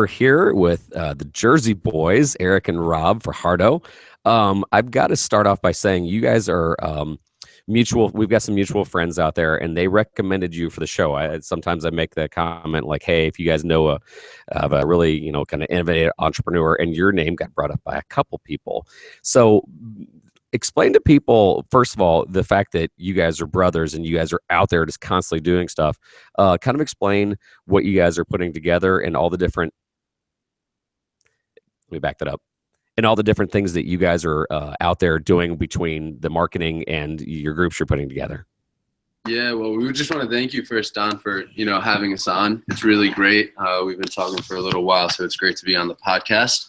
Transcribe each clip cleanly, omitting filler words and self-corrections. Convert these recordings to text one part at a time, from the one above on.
we're here with the Jersey boys, Eric and Rob for Hardo. I've got to start off by saying you guys are mutual. We've got some mutual friends out there, and they recommended you for the show. Sometimes I make the comment like, "Hey, if you guys know of a really kind of innovative entrepreneur," and your name got brought up by a couple people. So explain to people, first of all, the fact that you guys are brothers and you guys are out there just constantly doing stuff. Kind of explain what you guys are putting together and all the different, let me back that up, and all the different things that you guys are out there doing between the marketing and your groups you're putting together. Yeah, well, we just want to thank you first, Don, for, having us on. It's really great. We've been talking for a little while, so it's great to be on the podcast.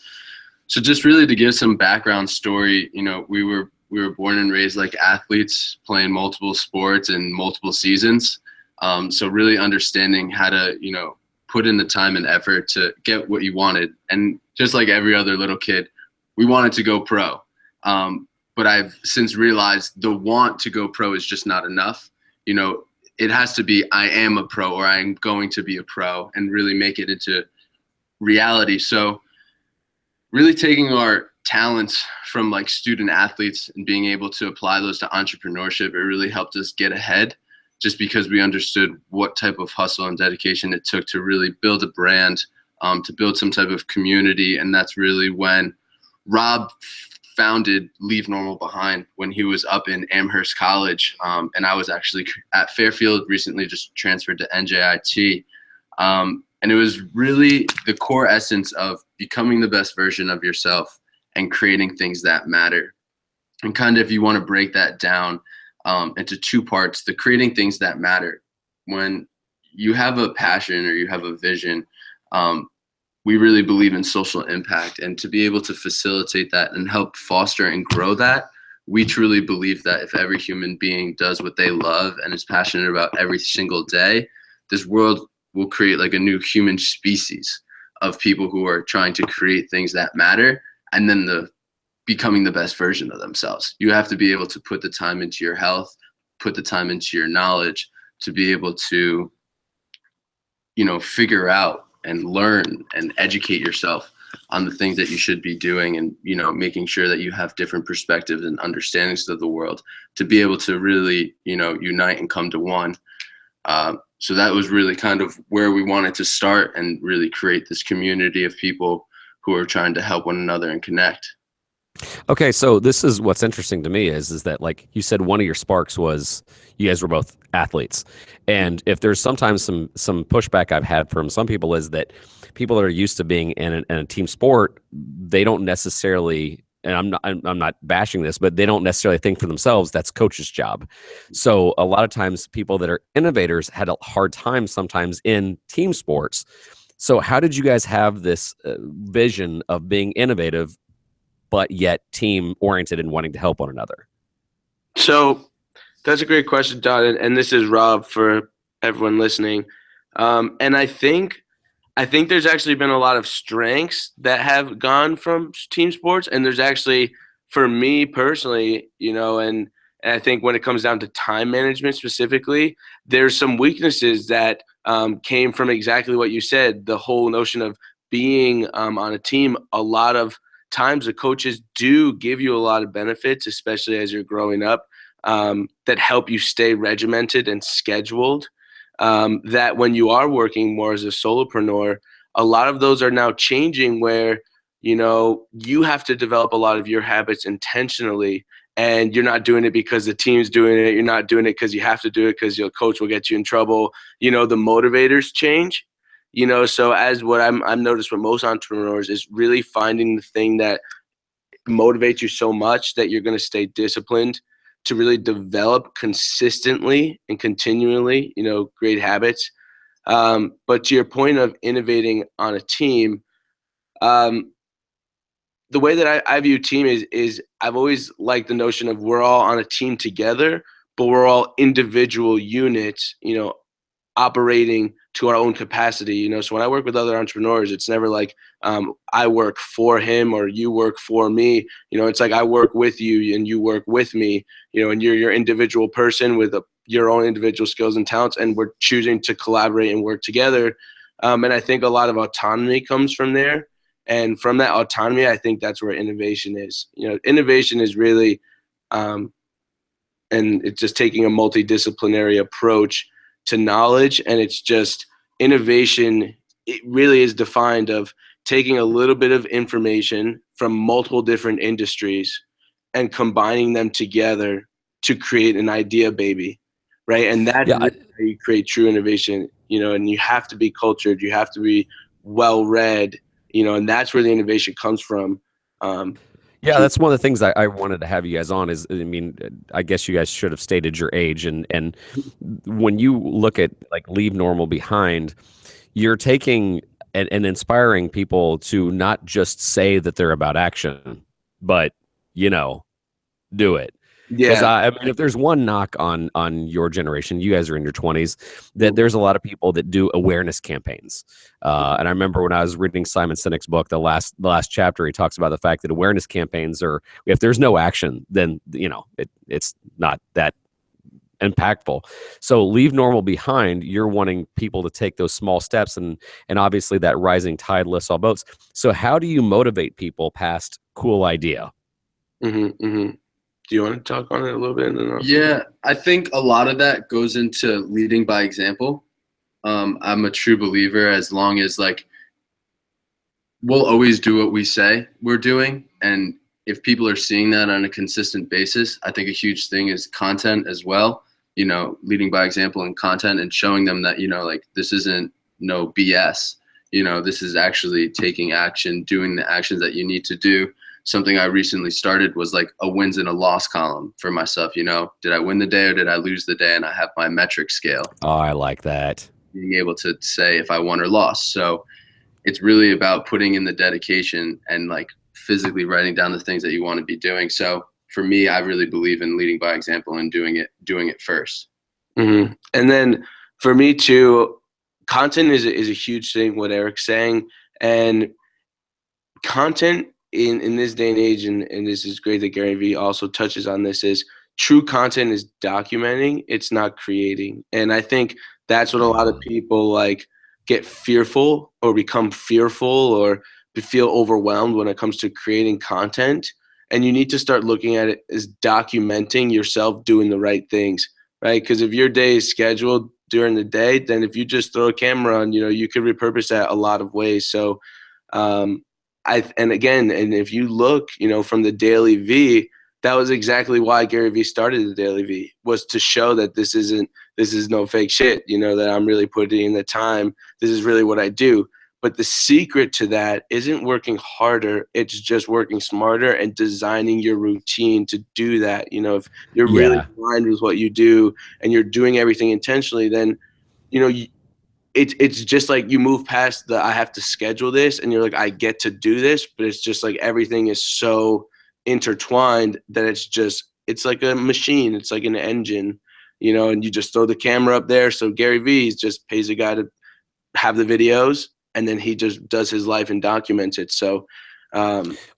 So just really to give some background story, we were born and raised like athletes, playing multiple sports and multiple seasons. So really understanding how to, put in the time and effort to get what you wanted. And just like every other little kid, we wanted to go pro. But I've since realized the want to go pro is just not enough. It has to be, I am a pro or I'm going to be a pro, and really make it into reality. So really taking our talents from like student athletes and being able to apply those to entrepreneurship, it really helped us get ahead, just because we understood what type of hustle and dedication it took to really build a brand, to build some type of community. And that's really when Rob founded Leave Normal Behind, when he was up in Amherst College. And I was actually at Fairfield, recently just transferred to NJIT. And it was really the core essence of becoming the best version of yourself and creating things that matter. And kind of, if you want to break that down into two parts, the creating things that matter. When you have a passion or you have a vision, we really believe in social impact, and to be able to facilitate that and help foster and grow that, we truly believe that if every human being does what they love and is passionate about every single day, this world will create like a new human species of people who are trying to create things that matter, and then becoming the best version of themselves. You have to be able to put the time into your health, put the time into your knowledge, to be able to, figure out and learn and educate yourself on the things that you should be doing, and, making sure that you have different perspectives and understandings of the world to be able to really, unite and come to one. So that was really kind of where we wanted to start and really create this community of people who are trying to help one another and connect. Okay, so this is what's interesting to me is that, like you said, one of your sparks was you guys were both athletes. And if there's sometimes some pushback I've had from some people, is that people that are used to being in a team sport, they don't necessarily, and I'm not bashing this, but they don't necessarily think for themselves that's coach's job. So a lot of times people that are innovators had a hard time sometimes in team sports. So how did you guys have this vision of being innovative, but yet team oriented and wanting to help one another? So that's a great question, Don. And this is Rob for everyone listening. And I think there's actually been a lot of strengths that have gone from team sports. And there's actually, for me personally, and I think when it comes down to time management specifically, there's some weaknesses that came from exactly what you said, the whole notion of being on a team. A lot of times the coaches do give you a lot of benefits, especially as you're growing up, that help you stay regimented and scheduled, that when you are working more as a solopreneur, a lot of those are now changing where, you have to develop a lot of your habits intentionally, and you're not doing it because the team's doing it. You're not doing it because you have to do it because your coach will get you in trouble. The motivators change. So as what I've noticed with most entrepreneurs is really finding the thing that motivates you so much that you're going to stay disciplined to really develop consistently and continually, great habits. But to your point of innovating on a team, the way that I view team is I've always liked the notion of we're all on a team together, but we're all individual units, operating to our own capacity, So when I work with other entrepreneurs, it's never like I work for him or you work for me. It's like I work with you and you work with me, and you're your individual person with your own individual skills and talents, and we're choosing to collaborate and work together And I think a lot of autonomy comes from there. And from that autonomy, I think that's where innovation is. Innovation is really, and it's just taking a multidisciplinary approach to knowledge. And it's just innovation. It really is defined of taking a little bit of information from multiple different industries and combining them together to create an idea baby, right? And that's Yeah, really how you create true innovation, and you have to be cultured, you have to be well-read, and that's where the innovation comes from. yeah, that's one of the things I wanted to have you guys on is, I mean, I guess you guys should have stated your age. And when you look at like Leave Normal Behind, you're taking and inspiring people to not just say that they're about action, but, do it. Because Yeah. I mean, if there's one knock on your generation, you guys are in your 20s, that there's a lot of people that do awareness campaigns. And I remember when I was reading Simon Sinek's book, the last chapter, he talks about the fact that awareness campaigns are, if there's no action, then it's not that impactful. So Leave Normal Behind, you're wanting people to take those small steps, and obviously that rising tide lifts all boats. So how do you motivate people past cool idea? Do you want to talk on it a little bit? Yeah, I think a lot of that goes into leading by example. I'm a true believer, as long as we'll always do what we say we're doing. And if people are seeing that on a consistent basis, I think a huge thing is content as well, leading by example in content and showing them that, this isn't no BS, this is actually taking action, doing the actions that you need to do. Something I recently started was like a wins and a loss column for myself. Did I win the day or did I lose the day? And I have my metric scale. Oh, I like that. Being able to say if I won or lost. So it's really about putting in the dedication and physically writing down the things that you want to be doing. So for me, I really believe in leading by example and doing it first. And then for me too, content is a huge thing, what Eric's saying. And content in this day and age, and this is great that Gary Vee also touches on this, is true content is documenting, it's not creating. And I think that's what a lot of people get fearful or become fearful or feel overwhelmed when it comes to creating content. And you need to start looking at it as documenting yourself doing the right things, right? Because if your day is scheduled during the day, then if you just throw a camera on, you could repurpose that a lot of ways. So and if you look, from the Daily V, that was exactly why Gary Vee started the Daily V, was to show that this is no fake shit, that I'm really putting in the time. This is really what I do. But the secret to that isn't working harder. It's just working smarter and designing your routine to do that. If you're really aligned with what you do and you're doing everything intentionally, then, it's just like you move past the I have to schedule this and you're like, I get to do this. But it's just like everything is so intertwined that it's like a machine. It's like an engine, and you just throw the camera up there. So Gary Vee just pays a guy to have the videos, and then he just does his life and documents it. So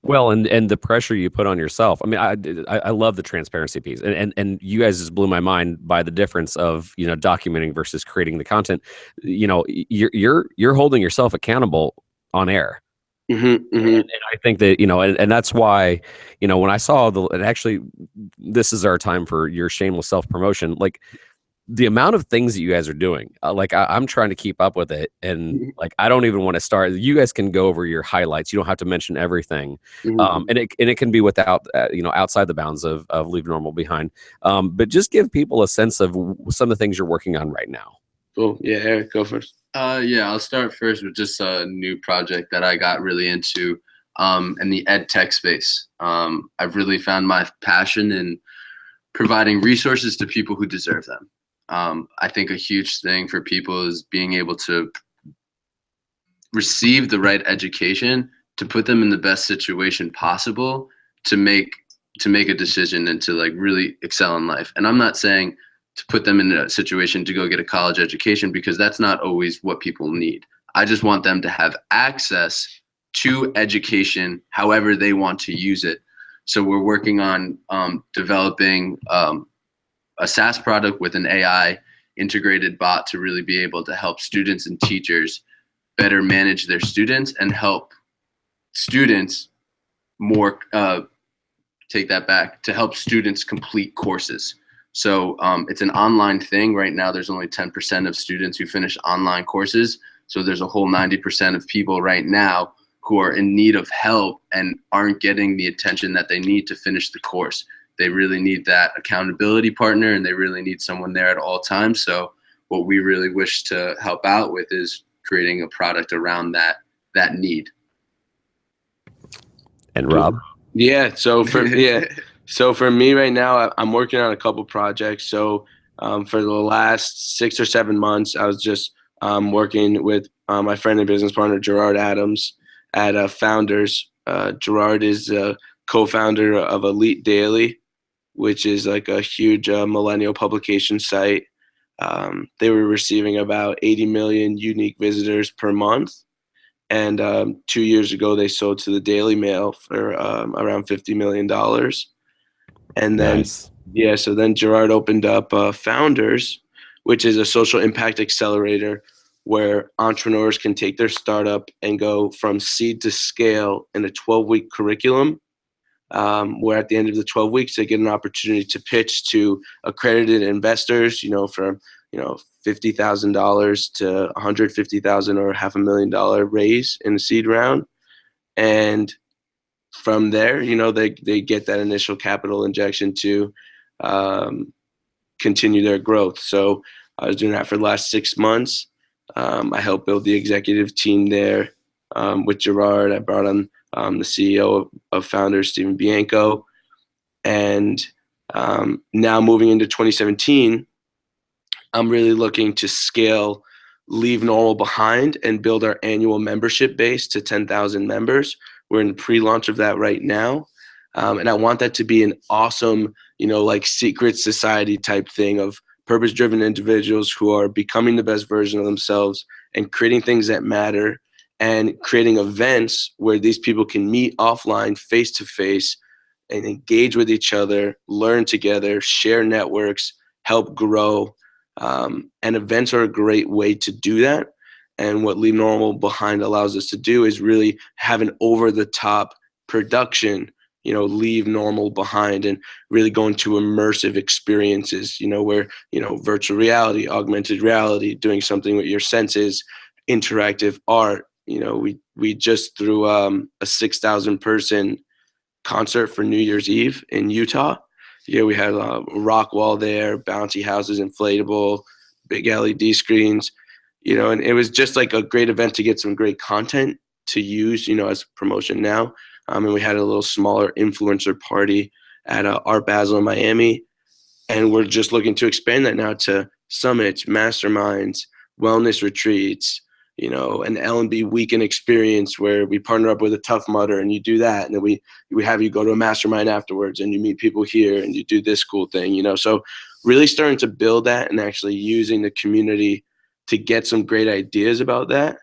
well, and the pressure you put on yourself. I mean, I love the transparency piece, and you guys just blew my mind by the difference of documenting versus creating the content. You're holding yourself accountable on air. And I think that and that's why when I saw and actually this is our time for your shameless self promotion, the amount of things that you guys are doing, I'm trying to keep up with it, and I don't even want to start. You guys can go over your highlights. You don't have to mention everything, and it can be without outside the bounds of Leave Normal Behind. But just give people a sense of some of the things you're working on right now. Cool. Yeah, Eric, go first. Yeah, I'll start first with just a new project that I got really into in the ed tech space. I've really found my passion in providing resources to people who deserve them. I think a huge thing for people is being able to receive the right education to put them in the best situation possible to make a decision and to really excel in life. And I'm not saying to put them in a situation to go get a college education, because that's not always what people need. I just want them to have access to education however they want to use it. So we're working on developing a SaaS product with an AI integrated bot to really be able to help students and teachers better manage their students and help students more, take that back, to help students complete courses. So it's an online thing. Right now, there's only 10% of students who finish online courses. So there's a whole 90% of people right now who are in need of help and aren't getting the attention that they need to finish the course. They really need that accountability partner, and they really need someone there at all times. So what we really wish to help out with is creating a product around that need. And Rob? Yeah. So for me right now, I'm working on a couple projects. So for the last 6 or 7 months, I was just working with my friend and business partner, Gerard Adams, at Founders. Gerard is a co-founder of Elite Daily, which is like a huge millennial publication site. They were receiving about 80 million unique visitors per month. And 2 years ago, they sold to the Daily Mail for around $50 million. And then, Nice. so then Gerard opened up Founders, which is a social impact accelerator where entrepreneurs can take their startup and go from seed to scale in a 12-week curriculum, where at the end of the 12 weeks, they get an opportunity to pitch to accredited investors, from $50,000 to $150,000 or $500,000 raise in the seed round. And from there, they get that initial capital injection to continue their growth. So I was doing that for the last 6 months. I helped build the executive team there with Gerard. I brought on the CEO of Founders, Stephen Bianco. And now moving into 2017, I'm really looking to scale Leave Normal behind and build our annual membership base to 10,000 members. We're in the pre-launch of that right now. And I want that to be an awesome, like secret society type thing of purpose-driven individuals who are becoming the best version of themselves and creating things that matter and creating events where these people can meet offline, face-to-face, and engage with each other, learn together, share networks, help grow. And events are a great way to do that. And what Leave Normal Behind allows us to do is really have an over-the-top production, Leave Normal Behind, and really go into immersive experiences, where, virtual reality, augmented reality, doing something with your senses, interactive art. We just threw a 6,000 person concert for New Year's Eve in Utah. We had a rock wall there, bouncy houses, inflatable, big LED screens, and it was just like a great event to get some great content to use, as promotion now. And we had a little smaller influencer party at Art Basel in Miami. And we're just looking to expand that now to summits, masterminds, wellness retreats, an L&B weekend experience where we partner up with a Tough Mudder and you do that. And then we have you go to a mastermind afterwards and you meet people here and you do this cool thing, So really starting to build that and actually using the community to get some great ideas about that.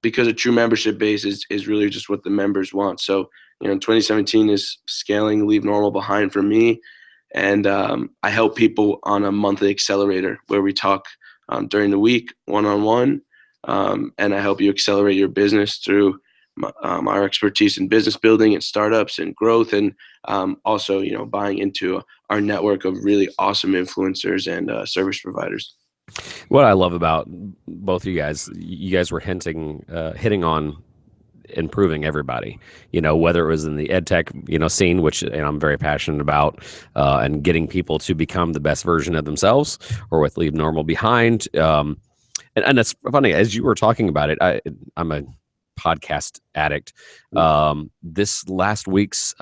Because a true membership base is really just what the members want. So, 2017 is scaling Leave Normal Behind for me. And I help people on a monthly accelerator where we talk during the week, one-on-one, and I help you accelerate your business through our expertise in business building and startups and growth, and also, buying into our network of really awesome influencers and service providers. What I love about both of you guys were hitting on improving everybody, whether it was in the ed tech, scene, which I'm very passionate about, and getting people to become the best version of themselves, or with Leave Normal Behind. And it's funny, as you were talking about it, I'm a podcast addict. This last week's,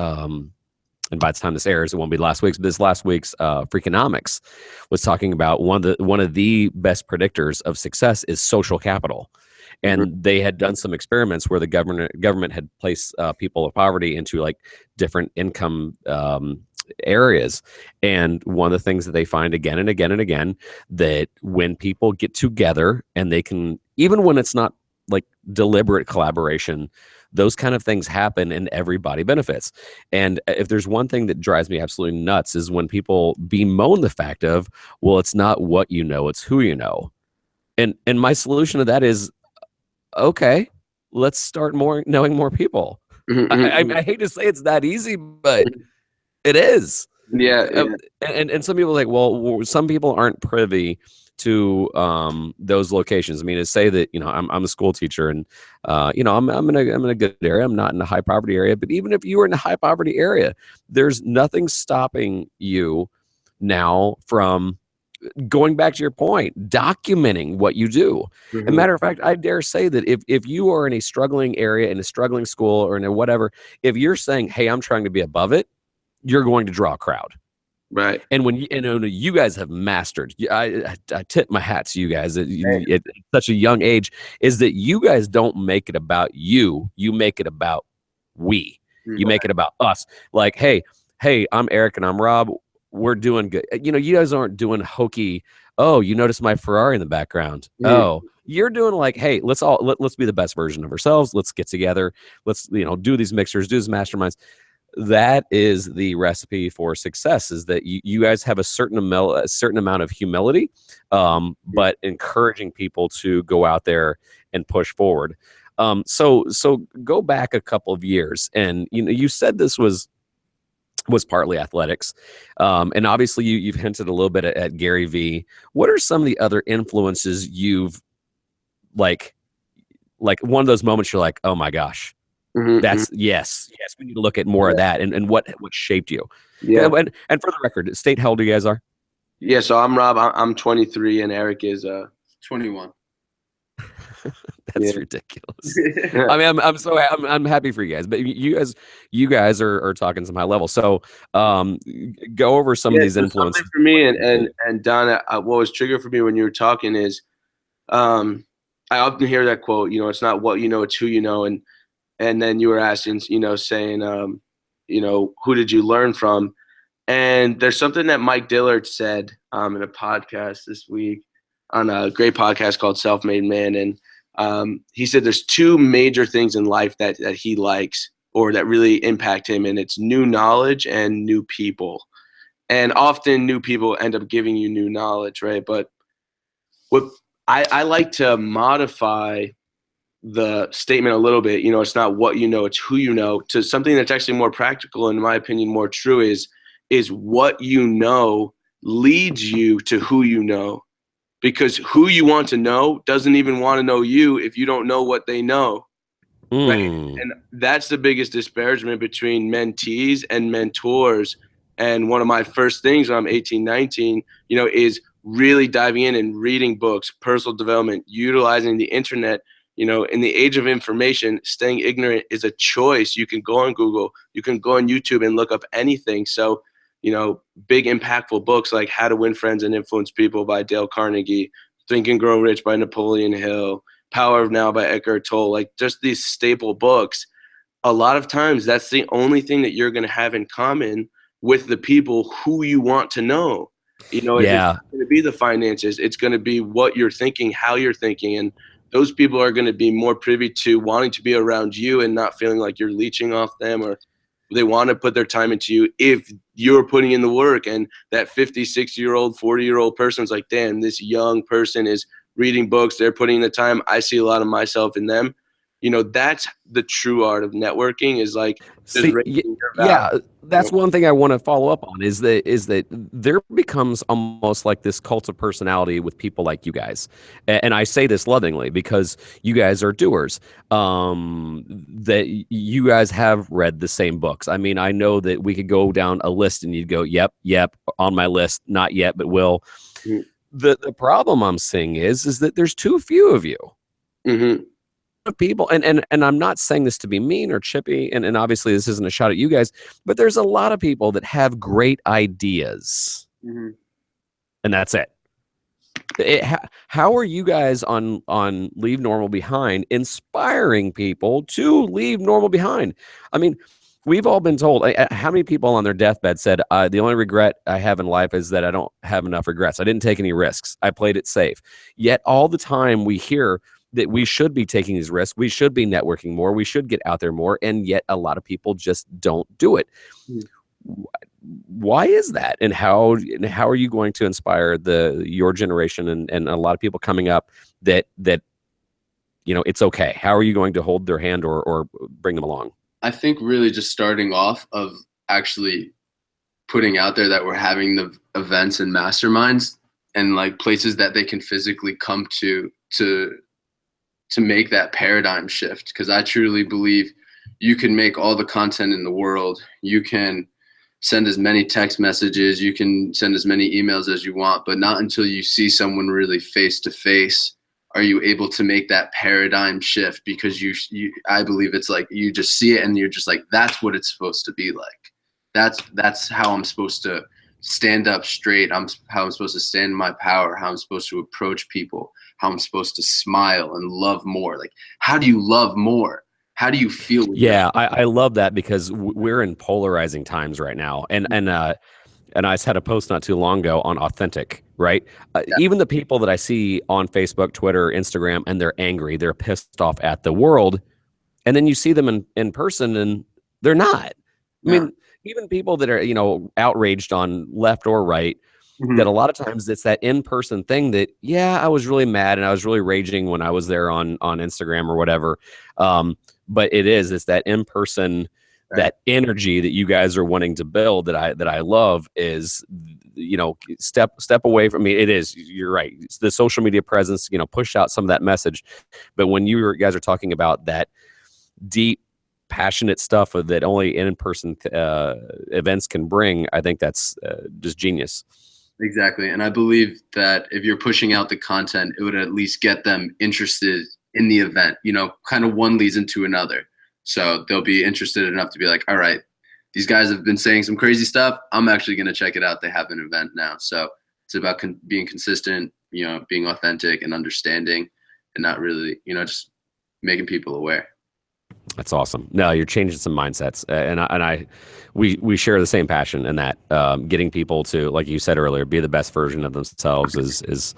and by the time this airs, it won't be last week's, but this last week's Freakonomics was talking about one of the best predictors of success is social capital. And they had done some experiments where the government had placed people of poverty into like different income areas. And one of the things that they find again and again and again, that when people get together and they can, even when it's not like deliberate collaboration, those kind of things happen and everybody benefits. And if there's one thing that drives me absolutely nuts is when people bemoan the fact of, well, it's not what you know, it's who you know. And my solution to that is, okay, let's start knowing more people. I hate to say it's that easy, but it is. Yeah, yeah. And some people are like, well, some people aren't privy to those locations. I mean, to say that, I'm a school teacher, and I'm in a good area. I'm not in a high poverty area, but even if you were in a high poverty area, there's nothing stopping you now from going back to your point, documenting what you do. As a matter of fact, I dare say that if you are in a struggling area, in a struggling school, or in a whatever, if you're saying, hey, I'm trying to be above it, you're going to draw a crowd. Right. And when you guys have mastered, I tip my hat to you guys at such a young age, is that you guys don't make it about you. You make it about we. You make it about us. Like, hey, I'm Eric and I'm Rob. We're doing good. You guys aren't doing hokey. Oh, you notice my Ferrari in the background. Oh, you're doing like, hey, let's be the best version of ourselves. Let's get together. Let's do these mixers, do these masterminds. That is the recipe for success, is that you guys have a certain amount of humility, but encouraging people to go out there and push forward. So go back a couple of years, and you said this was partly athletics, and obviously you've hinted a little bit at Gary Vee. What are some of the other influences you've like one of those moments you're like, oh my gosh, that's yes, we need to look at more of that, and what shaped you. Yeah. And for the record, state how old you guys are. Yeah, so I'm Rob. I'm 23, and Eric is 21. That's ridiculous. I mean, I'm happy for you guys, but you guys are talking some high level. So go over some of these influences for me, and Don. What was triggered for me when you were talking is, I often hear that quote. It's not what you know, it's who you know. And then you were asking, saying, who did you learn from? And there's something that Mike Dillard said in a podcast this week, on a great podcast called Self-Made Man. And he said there's two major things in life that he likes, or that really impact him, and it's new knowledge and new people. And often new people end up giving you new knowledge, right? But what I like to modify the statement a little bit, it's not what you know, it's who you know, to something that's actually more practical, in my opinion, more true, is what you know leads you to who you know. Because who you want to know doesn't even want to know you if you don't know what they know. Right? And that's the biggest disparagement between mentees and mentors. And one of my first things when I'm 18, 19, is really diving in and reading books, personal development, utilizing the internet. In the age of information, staying ignorant is a choice. You can go on Google, you can go on YouTube and look up anything. So, big impactful books like How to Win Friends and Influence People by Dale Carnegie, Think and Grow Rich by Napoleon Hill, Power of Now by Eckhart Tolle, like just these staple books. A lot of times that's the only thing that you're going to have in common with the people who you want to know. It's not going to be the finances. It's going to be what you're thinking, how you're thinking. And those people are going to be more privy to wanting to be around you and not feeling like you're leeching off them, or they want to put their time into you if you're putting in the work. And that 50, 60-year-old, 40-year-old person's like, damn, this young person is reading books. They're putting in the time. I see a lot of myself in them. That's the true art of networking, is like, that's one thing I want to follow up on, is that there becomes almost like this cult of personality with people like you guys. And I say this lovingly because you guys are doers, that you guys have read the same books. I mean, I know that we could go down a list and you'd go, yep, on my list, not yet, but will. The problem I'm seeing is that there's too few of you. People, and I'm not saying this to be mean or chippy, and obviously this isn't a shot at you guys, but there's a lot of people that have great ideas, and that's it. How are you guys on Leave Normal Behind inspiring people to leave normal behind? I mean, we've all been told, how many people on their deathbed said, the only regret I have in life is that I don't have enough regrets. I didn't take any risks. I played it safe. Yet all the time we hear that we should be taking these risks. We should be networking more. We should get out there more. And yet a lot of people just don't do it. Why is that? And how are you going to inspire your generation and a lot of people coming up that it's okay? How are you going to hold their hand or bring them along? I think really just starting off of actually putting out there that we're having the events and masterminds and like places that they can physically come to make that paradigm shift. Because I truly believe you can make all the content in the world. You can send as many text messages, you can send as many emails as you want, but not until you see someone really face to face are you able to make that paradigm shift. Because I believe it's like you just see it and you're just like, that's what it's supposed to be like. That's how I'm supposed to stand up straight. How I'm supposed to stand in my power, how I'm supposed to approach people, how I'm supposed to smile and love more. Like, how do you love more? How do you feel? Yeah, I love that, because we're in polarizing times right now. And I just had a post not too long ago on authentic, right? Even the people that I see on Facebook, Twitter, Instagram, and they're angry, they're pissed off at the world. And then you see them in person and they're not. I mean, even people that are, outraged on left or right, that a lot of times it's that in-person thing that, yeah, I was really mad and I was really raging when I was there on Instagram or whatever. But it's that in-person, that energy that you guys are wanting to build that I love is, step away from me. It is, you're right. It's the social media presence, push out some of that message. But when you guys are talking about that deep, passionate stuff that only in-person events can bring, I think that's just genius. Exactly. And I believe that if you're pushing out the content, it would at least get them interested in the event, kind of one leads into another. So they'll be interested enough to be like, all right, these guys have been saying some crazy stuff. I'm actually going to check it out. They have an event now. So it's about being consistent, being authentic and understanding, and not really, just making people aware. That's awesome. No, you're changing some mindsets, we share the same passion in that. Getting people to, like you said earlier, be the best version of themselves is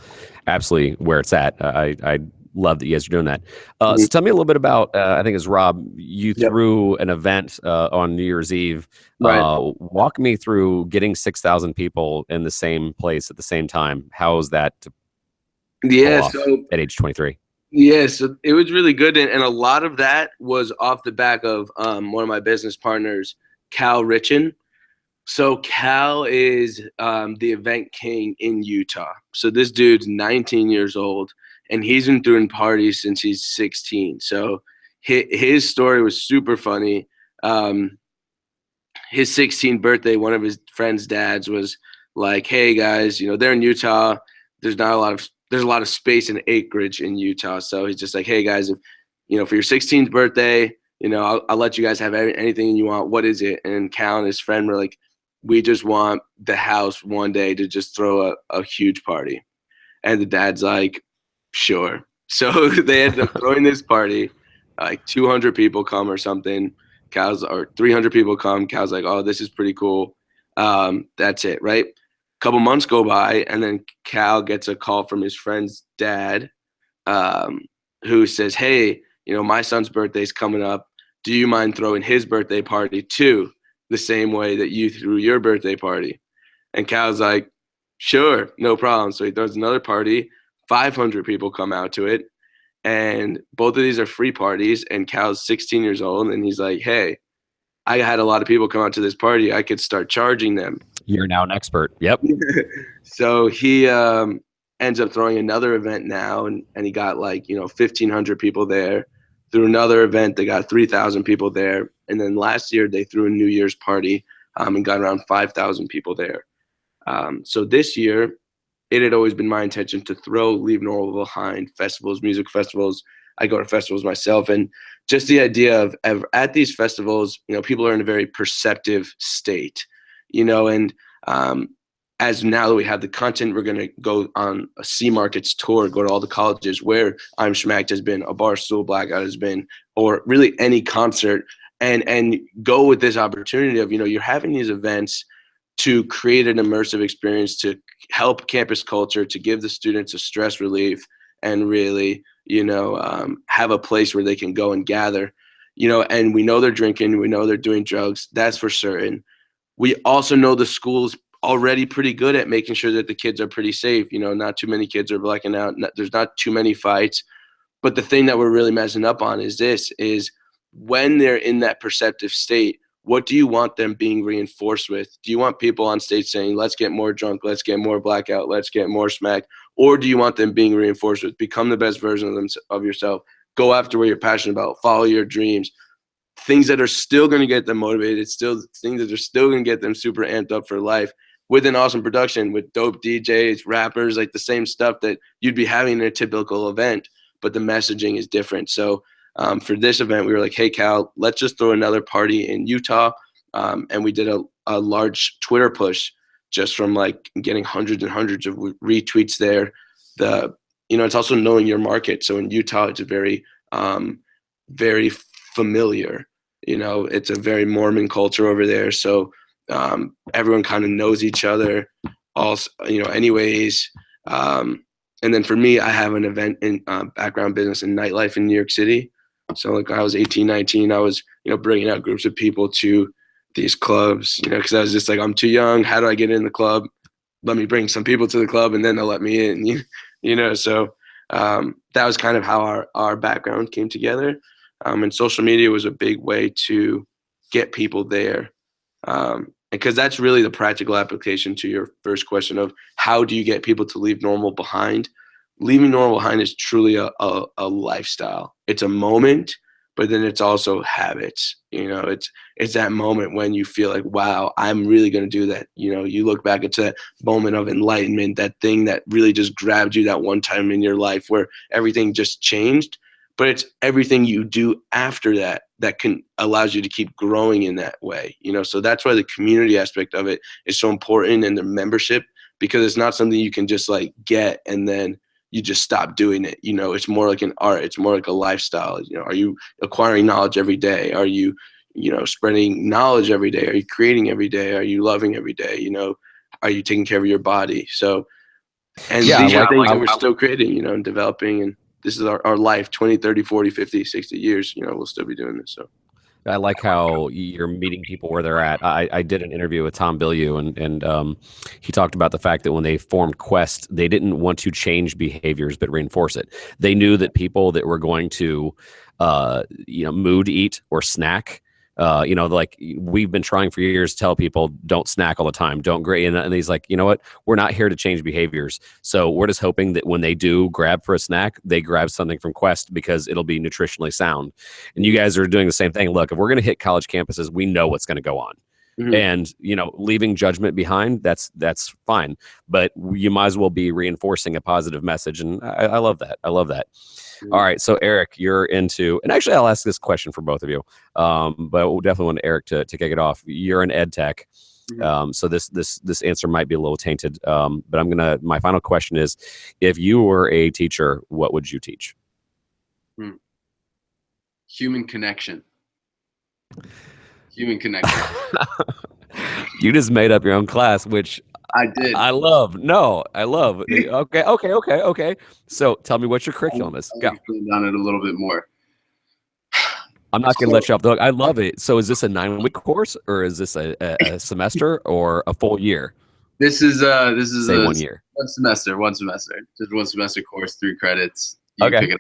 absolutely where it's at. I love that you guys are doing that. So tell me a little bit about, I think it's Rob, you threw an event on New Year's Eve. Right. Walk me through getting 6,000 people in the same place at the same time. How was that to pull off at age 23? Yeah, so it was really good, and a lot of that was off the back of one of my business partners, Cal Richin. So Cal is the event king in Utah. So this dude's 19 years old, and he's been doing parties since he's 16. So his story was super funny. His 16th birthday, one of his friend's dads was like, "Hey guys, they're in Utah. There's a lot of space and acreage in Utah." So he's just like, "Hey guys, if for your 16th birthday, I'll let you guys have anything you want. What is it?" And Cal and his friend were like, "We just want the house one day to just throw a huge party." And the dad's like, "Sure." So they ended up throwing this party, like 200 people come or something. Or 300 people come. Cal's like, "Oh, this is pretty cool." That's it, right? Couple months go by, and then Cal gets a call from his friend's dad, who says, "Hey, my son's birthday's coming up. Do you mind throwing his birthday party too, the same way that you threw your birthday party?" And Cal's like, "Sure, no problem." So he throws another party. 500 people come out to it, and both of these are free parties. And Cal's 16 years old, and he's like, "Hey, I had a lot of people come out to this party. I could start charging them." You're now an expert. Yep. So he ends up throwing another event now, and he got 1,500 people there. Through another event, they got 3,000 people there. And then last year, they threw a New Year's party and got around 5,000 people there. So this year, it had always been my intention to leave Norwell behind, festivals, music festivals. I go to festivals myself, and just the idea of at these festivals, people are in a very perceptive state, and as now that we have the content, we're going to go on a C Markets tour, go to all the colleges where I'm Schmacked has been, a Barstool Blackout has been, or really any concert, and go with this opportunity of, you're having these events to create an immersive experience, to help campus culture, to give the students a stress relief, and really, have a place where they can go and gather, and we know they're drinking, we know they're doing drugs, that's for certain. We also know the school's already pretty good at making sure that the kids are pretty safe. Not too many kids are blacking out. There's not too many fights. But the thing that we're really messing up on is when they're in that perceptive state, what do you want them being reinforced with? Do you want people on stage saying, let's get more drunk, let's get more blackout, let's get more smacked? Or do you want them being reinforced with become the best version of yourself, go after what you're passionate about, follow your dreams, things that are still going to get them motivated, still things that are still going to get them super amped up for life with an awesome production, with dope DJs, rappers, like the same stuff that you'd be having in a typical event, but the messaging is different. So for this event, we were like, hey, Cal, let's just throw another party in Utah. And we did a large Twitter push just from like getting hundreds and hundreds of retweets there. It's also knowing your market. So in Utah, it's very familiar. It's a very Mormon culture over there. So everyone kind of knows each other also, anyways. And then for me, I have an event in background business in nightlife in New York City. So like I was 18, 19, I was, bringing out groups of people to these clubs, because I was just like, I'm too young. How do I get in the club? Let me bring some people to the club and then they'll let me in, So that was kind of how our background came together. And social media was a big way to get people there. Because that's really the practical application to your first question of how do you get people to leave normal behind? Leaving normal behind is truly a lifestyle. It's a moment, but then it's also habits. It's that moment when you feel like, wow, I'm really going to do that. You look back at that moment of enlightenment, that thing that really just grabbed you that one time in your life where everything just changed. But it's everything you do after that allows you to keep growing in that way. So that's why the community aspect of it is so important, and the membership, because it's not something you can just like get and then you just stop doing it. It's more like an art. It's more like a lifestyle. Are you acquiring knowledge every day? Are you, spreading knowledge every day? Are you creating every day? Are you loving every day? Are you taking care of your body? So, and these are things that we're still creating, and developing, and this is our life, 20, 30, 40, 50, 60 years, we'll still be doing this. So I like how you're meeting people where they're at. I did an interview with Tom Bilyeu, and he talked about the fact that when they formed Quest, they didn't want to change behaviors but reinforce it. They knew that people that were going to, mood eat or snack, like we've been trying for years to tell people don't snack all the time, don't grade. And he's like, you know what? We're not here to change behaviors. So we're just hoping that when they do grab for a snack, they grab something from Quest because it'll be nutritionally sound. And you guys are doing the same thing. Look, if we're going to hit college campuses, we know what's going to go on. Mm-hmm. And, leaving judgment behind, that's fine. But you might as well be reinforcing a positive message. And I love that. I love that. Mm-hmm. All right. So Eric, you're into, and actually I'll ask this question for both of you. But we'll definitely want Eric to kick it off. You're in ed tech. Mm-hmm. So this answer might be a little tainted. But my final question is, if you were a teacher, what would you teach? Human connection. Human connection. You just made up your own class, which I did. I love. No, I love. Okay. So tell me what your curriculum is. Go. On it a little bit more. I'm not going to let you off the hook. I love it. So is this a 9-week course, or is this a semester or a full year? This is a 1 year. One semester. Just 1 semester course, 3 credits. Okay.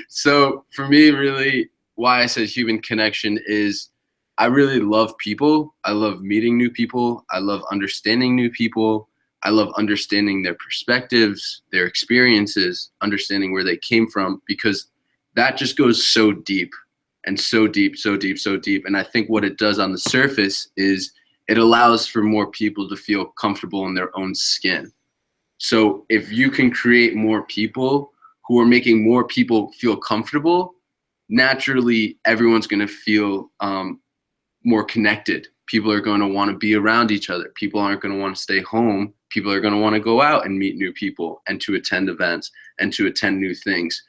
So for me, really, why I said human connection is I really love people. I love meeting new people. I love understanding new people. I love understanding their perspectives, their experiences, understanding where they came from, because that just goes so deep and so deep, so deep, so deep. And I think what it does on the surface is it allows for more people to feel comfortable in their own skin. So if you can create more people who are making more people feel comfortable, naturally everyone's going to feel more connected. People are going to want to be around each other. People aren't going to want to stay home. People are going to want to go out and meet new people and to attend events and to attend new things.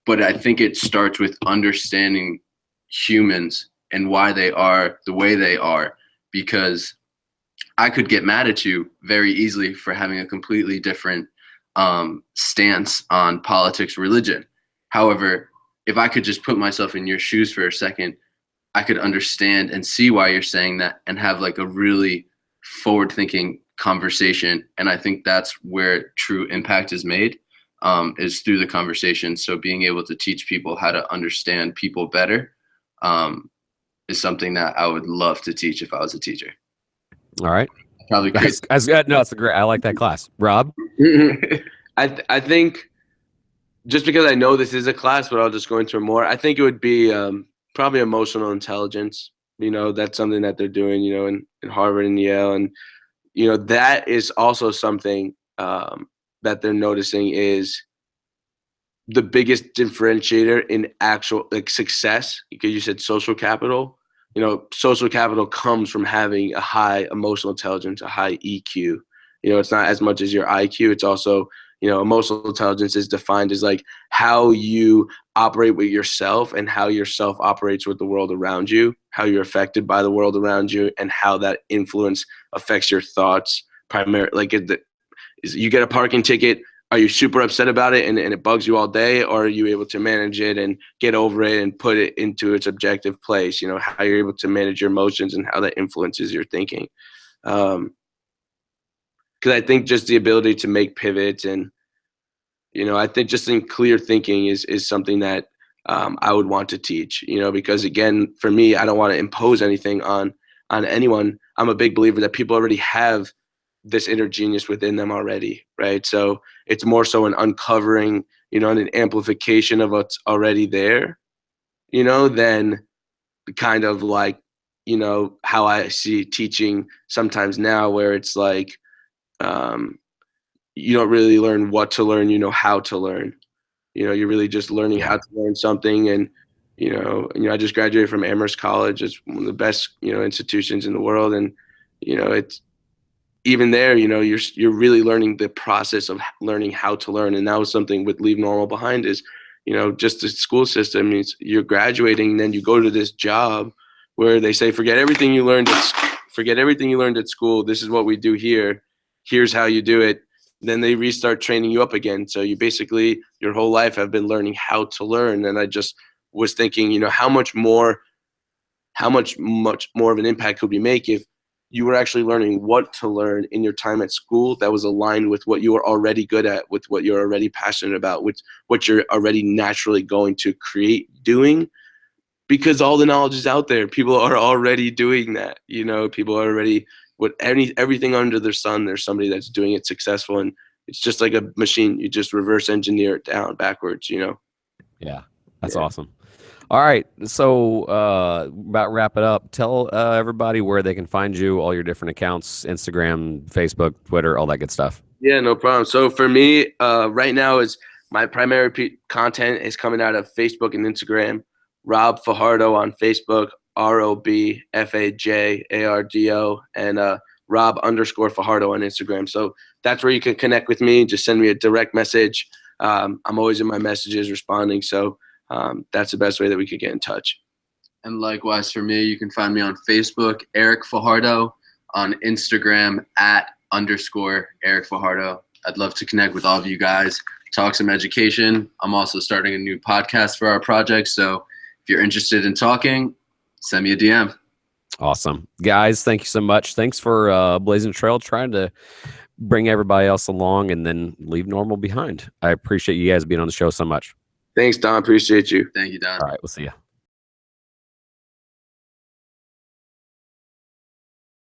But I think it starts with understanding humans and why they are the way they are, because I could get mad at you very easily for having a completely different stance on politics, religion. However, if I could just put myself in your shoes for a second, I could understand and see why you're saying that and have like a really forward-thinking conversation. And I think that's where true impact is made. is through the conversation. So being able to teach people how to understand people better is something that I would love to teach if I was a teacher. All right. Probably crazy. No, it's a great. I like that class. Rob? I think just because I know this is a class, but I'll just go into it more. I think it would be probably emotional intelligence. That's something that they're doing, in Harvard and Yale. And, that is also something that they're noticing is the biggest differentiator in actual success, because you said social capital. Social capital comes from having a high emotional intelligence, a high EQ. It's not as much as your IQ. It's also, emotional intelligence is defined as like how you operate with yourself and how yourself operates with the world around you, how you're affected by the world around you, and how that influence affects your thoughts. Primarily, like you get a parking ticket. Are you super upset about it and it bugs you all day, or are you able to manage it and get over it and put it into its objective place? How you're able to manage your emotions and how that influences your thinking. Because I think just the ability to make pivots and, I think just in clear thinking is something that I would want to teach, because again, for me, I don't want to impose anything on anyone. I'm a big believer that people already have this inner genius within them already, right? So it's more so an uncovering, and an amplification of what's already there, than kind of like, how I see teaching sometimes now, where it's like you don't really learn what to learn, how to learn. You're really just learning how to learn something. And I just graduated from Amherst College. It's one of the best institutions in the world, and it's even there, you're really learning the process of learning how to learn. And that was something with Leave Normal behind is, just the school system means you're graduating, and then you go to this job where they say, forget everything you learned at school. This is what we do here. Here's how you do it. Then they restart training you up again. So you basically your whole life have been learning how to learn. And I just was thinking, how much more of an impact could we make if you were actually learning what to learn in your time at school that was aligned with what you were already good at, with what you're already passionate about, with what you're already naturally going to create doing, because all the knowledge is out there. People are already doing that. People are already everything under the sun. There's somebody that's doing it successful, and it's just like a machine. You just reverse engineer it down backwards. Yeah, that's awesome. All right, so about wrap it up. Tell everybody where they can find you, all your different accounts, Instagram, Facebook, Twitter, all that good stuff. Yeah, no problem. So for me, right now is my primary content is coming out of Facebook and Instagram. Rob Fajardo on Facebook, ROBFAJARDO, and Rob_Fajardo on Instagram. So that's where you can connect with me. Just send me a direct message. I'm always in my messages responding. So that's the best way that we could get in touch. And likewise for me, you can find me on Facebook, Eric Fajardo, on Instagram @_Eric Fajardo. I'd love to connect with all of you guys, talk some education. I'm also starting a new podcast for our project. So if you're interested in talking, send me a DM. Awesome. Guys, thank you so much. Thanks for blazing a trail, trying to bring everybody else along and then leave normal behind. I appreciate you guys being on the show so much. Thanks, Don. Appreciate you. Thank you, Don. All right, we'll see you.